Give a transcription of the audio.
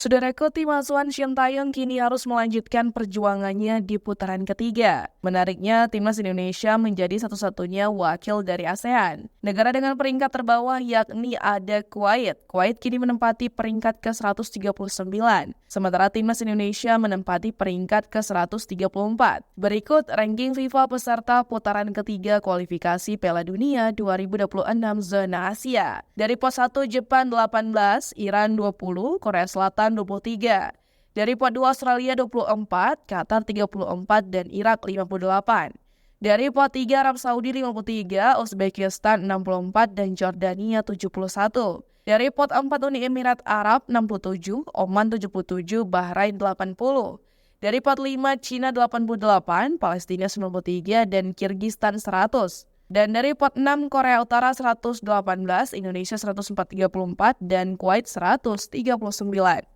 Saudaraku, tim asuhan Shin Taeyong kini harus melanjutkan perjuangannya di putaran ketiga. Menariknya, timnas Indonesia menjadi satu-satunya wakil dari ASEAN. Negara dengan peringkat terbawah yakni ada Kuwait. Kuwait kini menempati peringkat ke-139, sementara timnas Indonesia menempati peringkat ke-134. Berikut ranking FIFA peserta putaran ketiga kualifikasi Piala Dunia 2026 zona Asia. Dari pos 1 Jepang 18, Iran 20, Korea Selatan 23. Dari pot 2 Australia 24, Qatar 34 dan Irak 58. Dari pot 3 Arab Saudi 53, Uzbekistan 64 dan Jordania 71. Dari pot 4 Uni Emirat Arab 67, Oman 77, Bahrain 80. Dari pot 5 Cina 88, Palestina 93 dan Kirgistan 100. Dan dari pot 6 Korea Utara 118, Indonesia 134 dan Kuwait 139.